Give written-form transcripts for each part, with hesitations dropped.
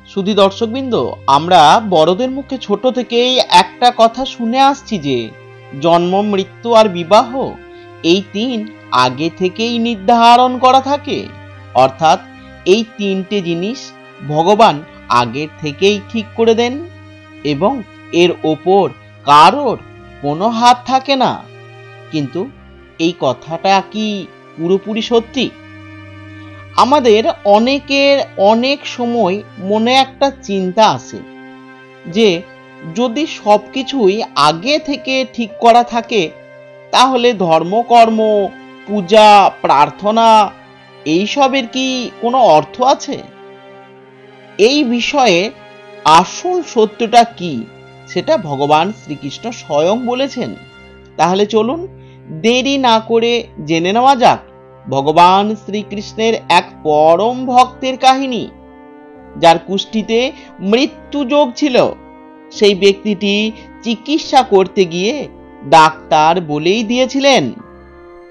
শুধু দর্শকবৃন্দ, আমরা বড়দের মুখে ছোট থেকেই একটা কথা শুনে আসছি যে জন্ম, মৃত্যু আর বিবাহ এই তিন আগে থেকেই নির্ধারণ করা থাকে। অর্থাৎ এই তিনটে জিনিস ভগবান আগের থেকেই ঠিক করে দেন এবং এর ওপর কারোর কোনো হাত থাকে না। কিন্তু এই কথাটা কি পুরোপুরি সত্যি? আমাদের অনেকের অনেক সময় মনে একটা চিন্তা আসে যে যদি সবকিছুই আগে থেকে ঠিক করা থাকে, তাহলে ধর্মকর্ম, পূজা, প্রার্থনা এইসবের কি কোনো অর্থ আছে? এই বিষয়ে আসল সত্যটা কি সেটা ভগবান শ্রীকৃষ্ণ স্বয়ং বলেছেন। তাহলে চলুন দেরি না করে জেনে নেওয়া যাক ভগবান শ্রীকৃষ্ণের এক পরম ভক্তের কাহিনী, যার কুষ্ঠিতে মৃত্যু যোগ ছিল। সেই ব্যক্তিটি চিকিৎসা করতে গিয়ে ডাক্তার বলেই দিয়েছিলেন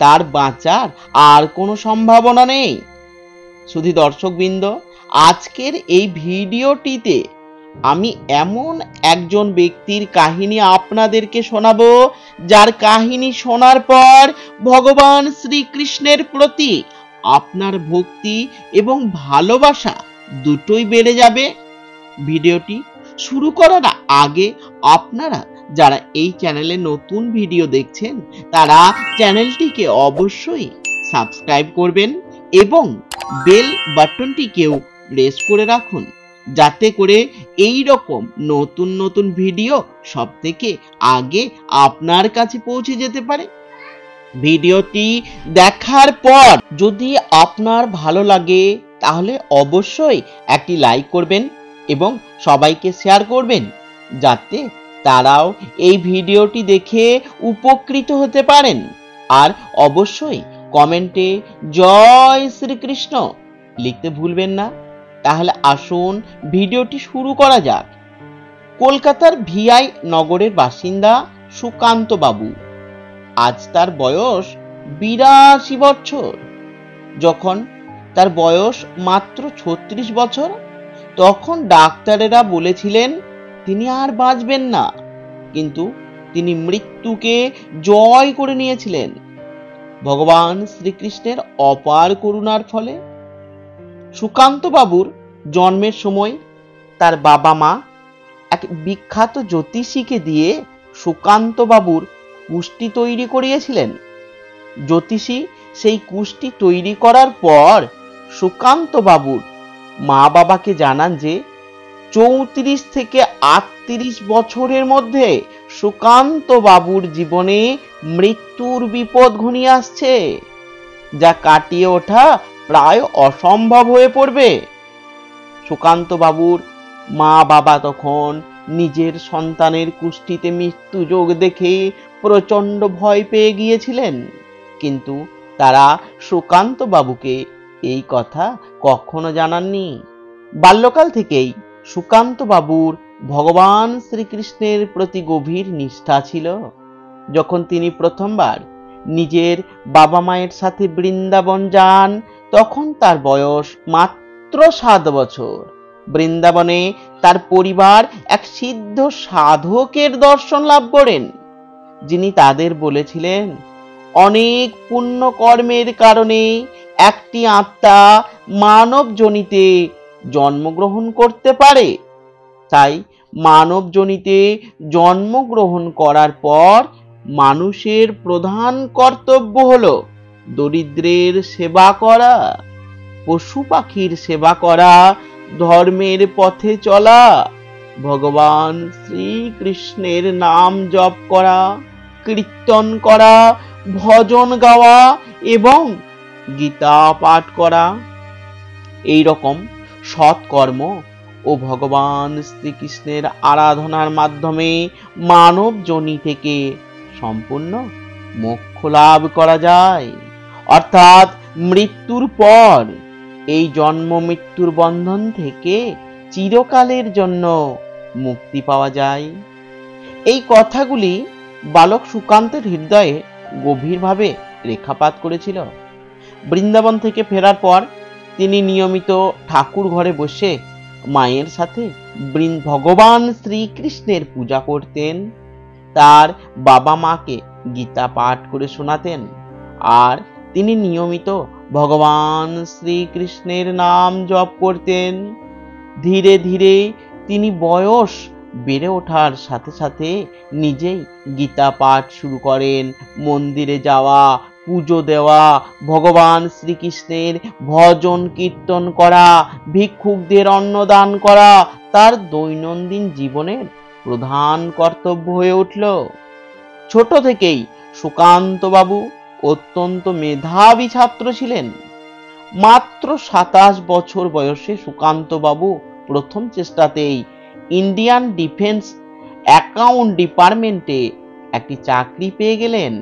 তার বাঁচার আর কোনো সম্ভাবনা নেই। শুধু দর্শকবৃন্দ, আজকের এই ভিডিওটিতে আমি এমন একজন ব্যক্তির কাহিনী আপনাদেরকে শোনাবো, যার কাহিনী শোনার পর ভগবান শ্রীকৃষ্ণের প্রতি আপনার ভক্তি এবং ভালোবাসা দুটোই বেড়ে যাবে। ভিডিওটি শুরু করার আগে আপনারা যারা এই চ্যানেলে নতুন ভিডিও দেখছেন, তারা চ্যানেলটিকে অবশ্যই সাবস্ক্রাইব করবেন এবং বেল বাটনটিকেও প্রেস করে রাখুন, যাতে করে এই রকম নতুন নতুন ভিডিও সবথেকে আগে আপনার কাছে পৌঁছে যেতে পারে। ভিডিওটি দেখার পর যদি আপনার ভালো লাগে, তাহলে অবশ্যই একটি লাইক করবেন এবং সবাইকে শেয়ার করবেন, যাতে তারাও এই ভিডিওটি দেখে উপকৃত হতে পারেন। আর অবশ্যই কমেন্টে জয় শ্রীকৃষ্ণ লিখতে ভুলবেন না। তাহলে আসুন ভিডিওটি শুরু করা যাক। কলকাতার ভিআই নগরের বাসিন্দা সুকান্ত বাবু। আজ তার বয়স ৮২ বছর। যখন তার বয়স মাত্র ৩৬ বছর, তখন ডাক্তারেরা বলেছিলেন তিনি আর বাঁচবেন না। কিন্তু তিনি মৃত্যুকে জয় করে নিয়েছিলেন ভগবান শ্রীকৃষ্ণের অপার করুণার ফলে। সুকান্ত বাবুর জন্মের সময় তার বাবা মা এক বিখ্যাত জ্যোতিষীকে দিয়ে সুকান্ত বাবুর কুষ্টি তৈরি করিয়েছিলেন। জ্যোতিষী সেই কুষ্টি তৈরি করার পর সুকান্ত বাবুর মা বাবাকে জানান যে ৩৪ থেকে ৩৮ বছরের মধ্যে সুকান্ত বাবুর জীবনে মৃত্যুর বিপদ ঘনিয়ে আসছে, যা কাটিয়ে ওঠা প্রায় অসম্ভব হয়ে পড়বে। সুকান্ত বাবুর মা বাবা তখন নিজের সন্তানের কুষ্ঠিতে মৃত্যু যোগ দেখে প্রচন্ড ভয় পেয়ে গিয়েছিলেন, কিন্তু তারা সুকান্ত বাবুকে এই কথা কখনো জানাননি। বাল্যকাল থেকেই সুকান্ত বাবুর ভগবান শ্রীকৃষ্ণের প্রতি গভীর নিষ্ঠা ছিল। যখন তিনি প্রথমবার নিজের বাবা মায়ের সাথে বৃন্দাবন যান, তখন তার বয়স মাত্র ৭ বছর। বৃন্দাবনে তার পরিবার এক সিদ্ধ সাধকের দর্শন লাভ করেন, যিনি তাদের বলেছিলেন অনেক পুণ্য কর্মের কারণে একটি আত্মা মানব যোনিতে জন্মগ্রহণ করতে পারে। তাই মানব যোনিতে জন্মগ্রহণ করার পর মানুষের প্রধান কর্তব্য হলো দরিদ্রের সেবা করা, পশু পাখির সেবা করা, ধর্মের পথে চলা, ভগবান শ্রীকৃষ্ণের নাম জপ করা, কীর্তন করা, ভজন গাওয়া এবং গীতা পাঠ করা। এই রকম সৎকর্ম ও ভগবান শ্রীকৃষ্ণের আরাধনার মাধ্যমে মানব যোনি থেকে সম্পূর্ণ মোক্ষ লাভ করা যায়। অর্থাৎ মৃত্যুর পর এই জন্ম মৃত্যুর বন্ধন থেকে চিরকালের জন্য মুক্তি পাওয়া যায়। এই কথাগুলি বালক সুকান্তের হৃদয়ে গভীরভাবে রেখাপাত করেছিল। বৃন্দাবন থেকে ফেরার পর তিনি নিয়মিত ঠাকুর ঘরে বসে মায়ের সাথে ভগবান শ্রীকৃষ্ণের পূজা করতেন। তার বাবা মাকে গীতা পাঠ করে শোনাতেন, আর তিনি নিয়মিত ভগবান শ্রীকৃষ্ণের নাম জপ করতেন। ধীরে ধীরে তিনি বয়স বেড়ে ওঠার সাথে সাথে নিজেই গীতা পাঠ শুরু করেন। মন্দিরে যাওয়া, পুজো দেওয়া, ভগবান শ্রীকৃষ্ণের ভজন কীর্তন করা, ভিক্ষুকদের অন্নদান করা তার দৈনন্দিন জীবনের প্রধান কর্তব্য হয়ে উঠল। ছোট থেকেই সুকান্ত বাবু অত্যন্ত মেধাবী ছাত্র ছিলেন। মাত্র 27 বছর বয়সে সুকান্ত বাবু প্রথম চেষ্টাতেই ইন্ডিয়ান ডিফেন্স অ্যাকাউন্ট ডিপার্টমেন্টে একটি চাকরি পেয়ে গেলেন।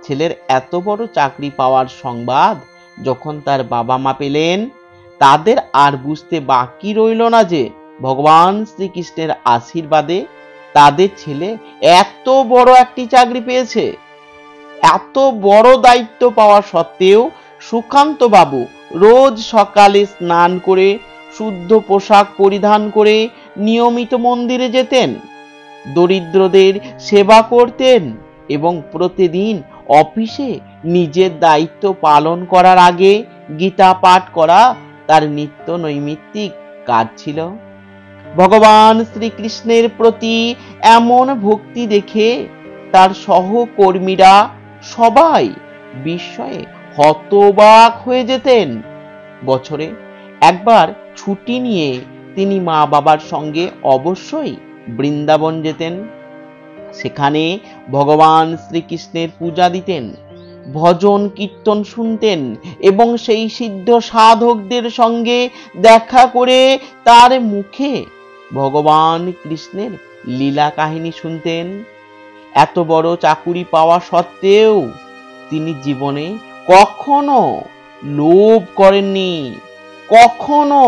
ছেলের এত বড় চাকরি পাওয়ার সংবাদ যখন তার বাবা মা পেলেন, তাদের আর বুঝতে বাকি রইল না যে ভগবান শ্রীকৃষ্ণের আশীর্বাদে তাদের ছেলে এত বড় একটি চাকরি পেয়েছে। এত বড় দায়িত্ব পাওয়া সত্ত্বেও সুকান্ত বাবু রোজ সকালে স্নান করে শুদ্ধ পোশাক পরিধান করে নিয়মিত মন্দিরে যেতেন, দরিদ্রদের সেবা করতেন এবং প্রতিদিন অফিসে নিজের দায়িত্ব পালন করার আগে গীতা পাঠ করা তার নিত্য নৈমিত্তিক কাজ ছিল। ভগবান শ্রীকৃষ্ণের প্রতি এমন ভক্তি দেখে তার সহকর্মীরা সবাই বিস্ময়ে হতবাক হয়ে যেতেন। বছরে একবার ছুটি নিয়ে তিনি মা বাবার সঙ্গে অবশ্যই বৃন্দাবন যেতেন। সেখানে ভগবান শ্রীকৃষ্ণের পূজা দিতেন, ভজন কীর্তন শুনতেন এবং সেই সিদ্ধ সাধকদের সঙ্গে দেখা করে তার মুখে ভগবান কৃষ্ণের লীলা কাহিনী শুনতেন। এত বড় চাকুরি পাওয়া সত্ত্বেও তিনি জীবনে কখনো লোভ করেননি, কখনো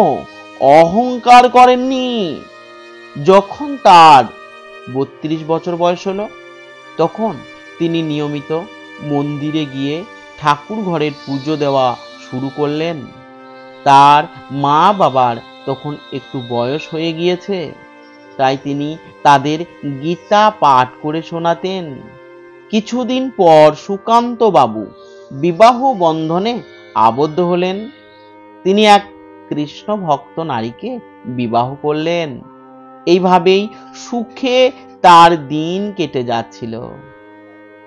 অহংকার করেননি। যখন তার 32 বছর বয়স হলো, তখন তিনি নিয়মিত মন্দিরে গিয়ে ঠাকুর ঘরের পুজো দেওয়া শুরু করলেন। তার মা বাবার তখন একটু বয়স হয়ে গিয়েছে, তাই তিনি তাদের গীতা পাঠ করে শোনাতেন। কিছুদিন পর সুকান্ত বাবু বিবাহ বন্ধনে আবদ্ধ হলেন। তিনি এক কৃষ্ণ ভক্ত নারীকে বিবাহ করলেন। এইভাবেই সুখে তার দিন কেটে যাচ্ছিল।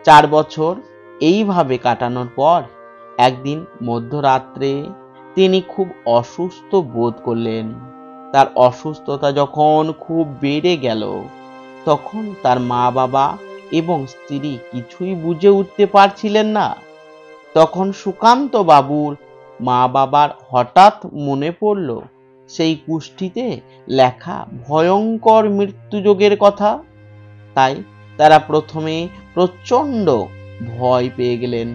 4 বছর এইভাবে কাটানোর পর একদিন মধ্যরাত্রে তিনি খুব অসুস্থ বোধ করলেন। তার অসুস্থতা যখন খুব বেড়ে গেল, তখন তার মা বাবা এবং স্ত্রী কিছুই বুঝে উঠতে পারছিলেন না। তখন সুকান্ত বাবুর মা বাবার হঠাৎ মনে পড়ল সেই কুষ্ঠিতে লেখা ভয়ঙ্কর মৃত্যুযোগের কথা। তাই তারা প্রথমে প্রচণ্ড ভয় পেয়ে গেলেন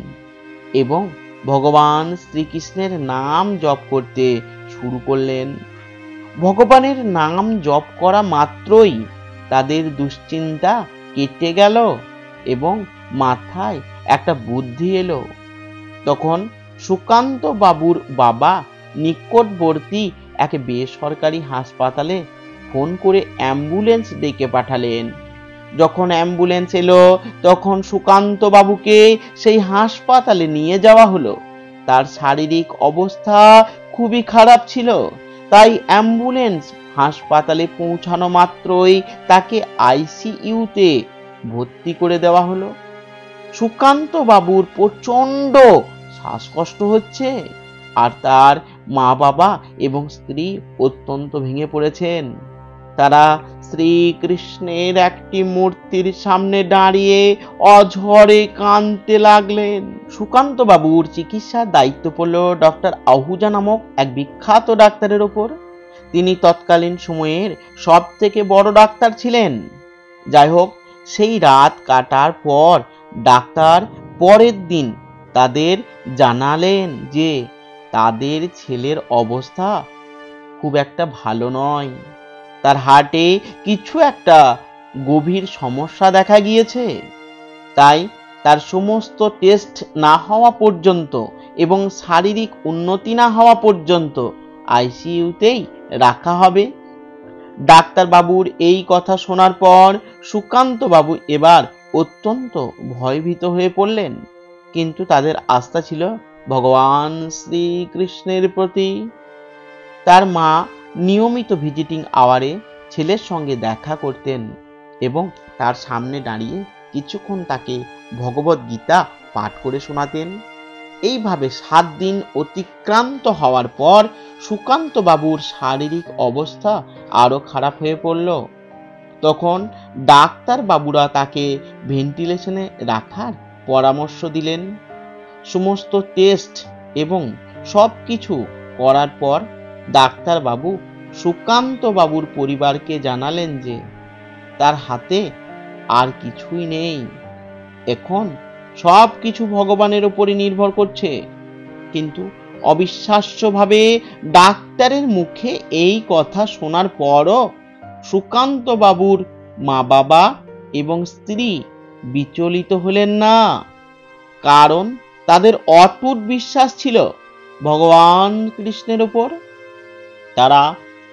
এবং ভগবান শ্রীকৃষ্ণের নাম জপ করতে শুরু করলেন। ভগবানের নাম জপ করা মাত্রই তাদের দুশ্চিন্তা কেটে গেল এবং মাথায় একটা বুদ্ধি এলো। তখন সুকান্ত বাবুর বাবা নিকটবর্তী এক বেসরকারি হাসপাতালে ফোন করে অ্যাম্বুলেন্স ডেকে পাঠালেন। যখন অ্যাম্বুলেন্স এলো, তখন সুকান্ত বাবুকে সেই হাসপাতালে নিয়ে যাওয়া হলো। তার শারীরিক অবস্থা খুবই খারাপ ছিল, তাই অ্যাম্বুলেন্স হাসপাতালে পৌঁছানো মাত্রই তাকে আইসিইউতে ভর্তি করে দেওয়া হলো। সুকান্ত বাবুর প্রচন্ড শ্বাসকষ্ট হচ্ছে, আর তার মা বাবা এবং স্ত্রী অত্যন্ত ভেঙে পড়েছেন। তারা শ্রীকৃষ্ণের একটি মূর্তির সামনে দাঁড়িয়ে অঝরে কাঁদতে লাগলেন। সুকান্ত বাবুর চিকিৎসার দায়িত্ব পড়ল ডক্টর আহুজা নামক এক বিখ্যাত ডাক্তারের ওপর। তিনি তৎকালীন সময়ের সব থেকে বড় ডাক্তার ছিলেন। যাই হোক, সেই রাত কাটার পর ডাক্তার পরের দিন তাদের জানালেন যে তাদের ছেলের অবস্থা খুব একটা ভালো নয়। তার হার্টে কিছু একটা গভীর সমস্যা দেখা গিয়েছে, তাই তার সমস্ত টেস্ট না হওয়া পর্যন্ত এবং শারীরিক উন্নতি না হওয়া পর্যন্ত আইসিইউতেই রাখা হবে। ডাক্তার বাবুর এই কথা শোনার পর সুকান্ত বাবু এবার অত্যন্ত ভয়ভীত হয়ে পড়লেন, কিন্তু তাদের আস্থা ছিল ভগবান শ্রীকৃষ্ণের প্রতি। তার মা নিয়মিত ভিজিটিং আওয়ারে ছেলের সঙ্গে দেখা করতেন এবং তার সামনে দাঁড়িয়ে কিছুক্ষণ তাকে ভগবত গীতা পাঠ করে শোনাতেন। এইভাবে 7 দিন অতিক্রান্ত হওয়ার পর সুকান্ত বাবুর শারীরিক অবস্থা আরো খারাপ হয়ে পড়ল। তখন ডাক্তার বাবুরা তাকে ভেন্টিলেশনে রাখার পরামর্শ দিলেন। সমস্ত টেস্ট এবং সবকিছু করার পর ডাক্তার বাবু সুকান্ত বাবুর পরিবারকে জানালেন যে তার হাতে আর কিছুই নেই, এখন সবকিছু ভগবানের উপরে নির্ভর করছে। কিন্তু অবিশ্বাস্যভাবে ডাক্তারের মুখে এই কথা শোনার পরও সুকান্ত বাবুর মা বাবা এবং স্ত্রী বিচলিত হলেন না, কারণ তাদের অটুট বিশ্বাস ছিল ভগবান কৃষ্ণের উপর। তারা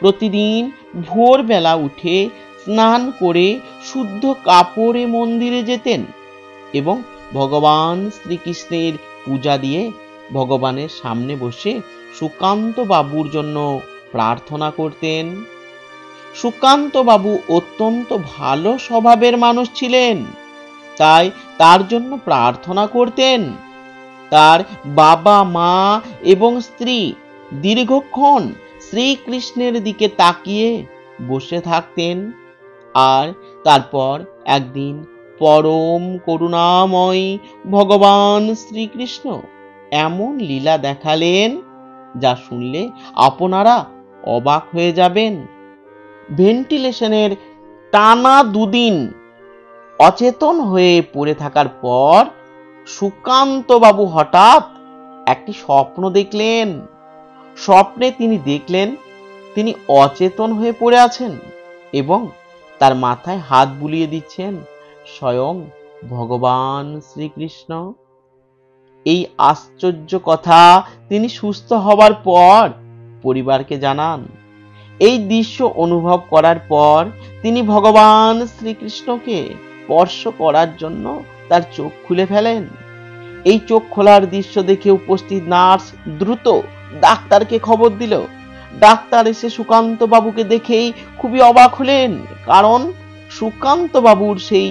প্রতিদিন ভোরবেলা উঠে স্নান করে শুদ্ধ কাপড়ে মন্দিরে যেতেন এবং ভগবান শ্রীকৃষ্ণের পূজা দিয়ে ভগবানের সামনে বসে সুকান্ত বাবুর জন্য প্রার্থনা করতেন। সুকান্ত বাবু অত্যন্ত ভালো স্বভাবের মানুষ ছিলেন, তাই তার জন্য প্রার্থনা করতেন। তার বাবা মা এবং স্ত্রী দীর্ঘক্ষণ শ্রীকৃষ্ণের দিকে তাকিয়ে বসে থাকতেন। আর তারপর একদিন পরম করুণাময় ভগবান শ্রীকৃষ্ণ এমন লীলা দেখালেন যা শুনলে আপনারা অবাক হয়ে যাবেন। ভেন্টিলেশনের টানা 2 দিন অচেতন হয়ে পড়ে থাকার পর সুকান্ত বাবু হঠাৎ একটি স্বপ্ন দেখলেন। স্বপ্নে তিনি দেখলেন তিনি অচেতন হয়ে পড়ে আছেন এবং তার মাথায় হাত বুলিয়ে দিচ্ছেন স্বয়ং ভগবান শ্রীকৃষ্ণ। এই আশ্চর্য কথা তিনি সুস্থ হবার পর পরিবারকে জানান। এই দৃশ্য অনুভব করার পর তিনি ভগবান শ্রীকৃষ্ণকে স্পর্শ করার জন্য তার চোখ খুলে ফেলেন। এই চোখ খোলার দৃশ্য দেখে উপস্থিত নার্স দ্রুত ডাক্তারকে খবর দিল। ডাক্তার এসে সুকান্ত বাবুকে দেখেই খুবই অবাক হলেন, কারণ সুকান্ত বাবুর সেই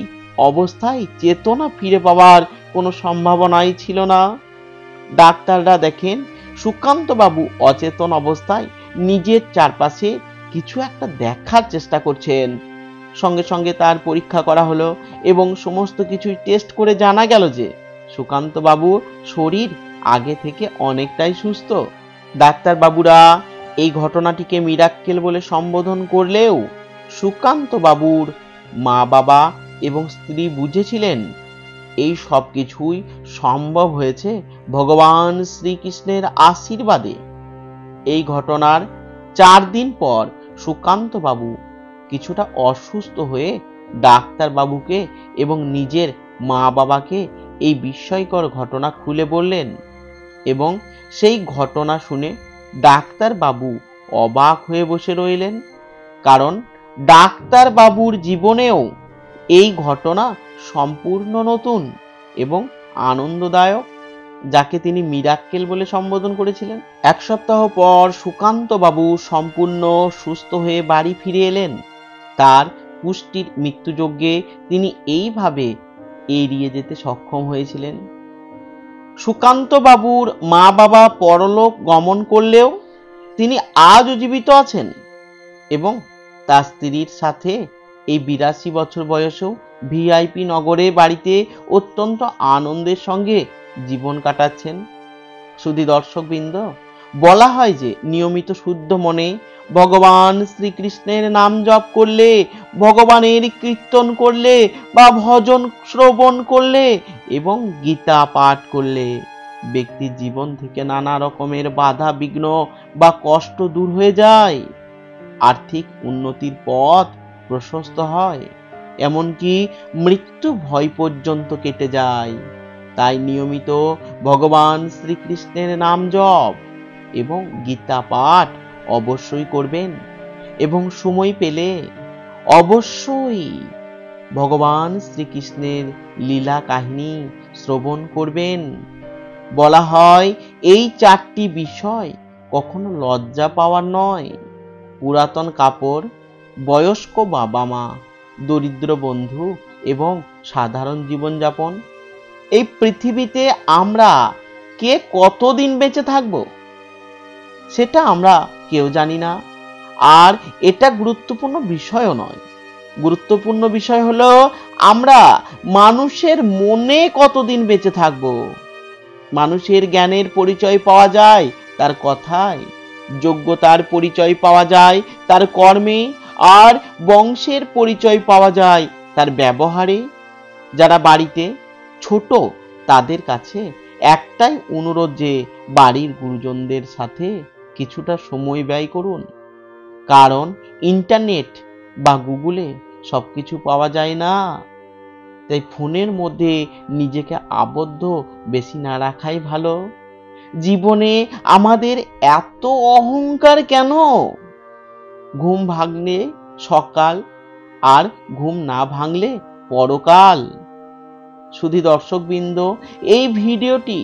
অবস্থায় চেতনা ফিরে পাওয়ার কোনো সম্ভাবনাই ছিল না। ডাক্তাররা দেখেন সুকান্ত বাবু অচেতন অবস্থায় নিজের চারপাশে কিছু একটা দেখার চেষ্টা করছেন। সঙ্গে সঙ্গে তার পরীক্ষা করা হলো এবং সমস্ত কিছুই টেস্ট করে জানা গেল যে সুকান্ত বাবুর শরীর আগে থেকে অনেকটাই সুস্থ। ডাক্তার বাবুরা এই ঘটনাটিকে মিরাক্কেল বলে সম্বোধন করলেও সুকান্ত বাবুর মা বাবা এবং স্ত্রী বুঝেছিলেন এই সব কিছুই সম্ভব হয়েছে ভগবান শ্রীকৃষ্ণের আশীর্বাদে। এই ঘটনার 4 দিন পর সুকান্ত বাবু কিছুটা অসুস্থ হয়ে ডাক্তার বাবুকে এবং নিজের মা বাবাকে এই বিস্ময়কর ঘটনা খুলে বললেন এবং সেই ঘটনা শুনে ডাক্তার বাবু অবাক হয়ে বসে রইলেন, কারণ ডাক্তার বাবুর জীবনেও এই ঘটনা সম্পূর্ণ নতুন এবং আনন্দদায়ক, যাকে তিনি মিরাক্কেল বলে সম্বোধন করেছিলেন। 1 সপ্তাহ পর সুকান্ত বাবু সম্পূর্ণ সুস্থ হয়ে বাড়ি ফিরে এলেন। তার পুষ্টির মৃত্যুযজ্ঞে তিনি এইভাবে এড়িয়ে যেতে সক্ষম হয়েছিলেন। সুকান্ত বাবুর মা বাবা পরলোক গমন করলেও তিনি আজও জীবিত আছেন এবং তার স্ত্রীর সাথে এই 82 বছর বয়সেও ভিআইপি নগরে বাড়িতে অত্যন্ত আনন্দের সঙ্গে জীবন কাটাচ্ছেন। শুধু দর্শকবৃন্দ, বলা হয় যে নিয়মিত শুদ্ধ মনে ভগবান শ্রীকৃষ্ণের নাম জপ করলে, ভগবানের কীর্তন করলে বা ভজন শ্রবণ করলে এবং গীতা পাঠ করলে ব্যক্তির জীবন থেকে নানা রকমের বাধা বিঘ্ন বা কষ্ট দূর হয়ে যায়, আর্থিক উন্নতির পথ প্রশস্ত হয়, এমনকি মৃত্যু ভয় পর্যন্ত কেটে যায়। তাই নিয়মিত ভগবান শ্রীকৃষ্ণের নাম জপ এবং গীতা পাঠ অবশ্যই করবেন এবং সময় পেলে অবশ্যই ভগবান শ্রীকৃষ্ণের লীলা কাহিনী শ্রবণ করবেন। বলা হয় এই 4টি বিষয় কখনো লজ্জা পাওয়ার নয়। পুরাতন কাপড়, বয়স্ক বাবা মা, দরিদ্র বন্ধু এবং সাধারণ জীবনযাপন। এই পৃথিবীতে আমরা কে কতদিন বেঁচে থাকব সেটা আমরা কেউ জানি না, আর এটা গুরুত্বপূর্ণ বিষয়ও নয়। গুরুত্বপূর্ণ বিষয় হলো আমরা মানুষের মনে কতদিন বেঁচে থাকব। মানুষের জ্ঞানের পরিচয় পাওয়া যায় তার কথায়, যোগ্যতার পরিচয় পাওয়া যায় তার কর্মে, আর বংশের পরিচয় পাওয়া যায় তার ব্যবহারে। যারা বাড়িতে ছোট তাদের কাছে একটাই অনুরোধ যে বাড়ির গুরুজনদের সাথে কিছুটা সময় ব্যয় করুন, কারণ ইন্টারনেট বা গুগলে সবকিছু পাওয়া যায় না। তাই ফোনের মধ্যে নিজেকে আবদ্ধ বেশি না রাখাই ভালো। জীবনে আমাদের এত অহংকার কেন? ঘুম ভাঙলে সকাল, আর ঘুম না ভাঙলে পরকাল। শুধু দর্শকবৃন্দ, এই ভিডিওটি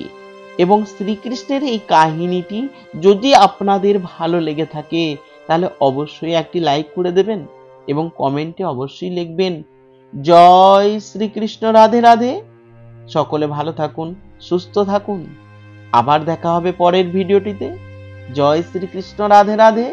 এবং শ্রীকৃষ্ণের এই কাহিনীটি যদি আপনাদের ভালো লেগে থাকে তাহলে অবশ্যই একটি লাইক করে দেবেন এবং কমেন্টে অবশ্যই লিখবেন জয় শ্রীকৃষ্ণ, রাধে রাধে। সকলে ভালো থাকুন, সুস্থ থাকুন। আবার দেখা হবে পরের ভিডিওটিতে। জয় শ্রীকৃষ্ণ, রাধে রাধে।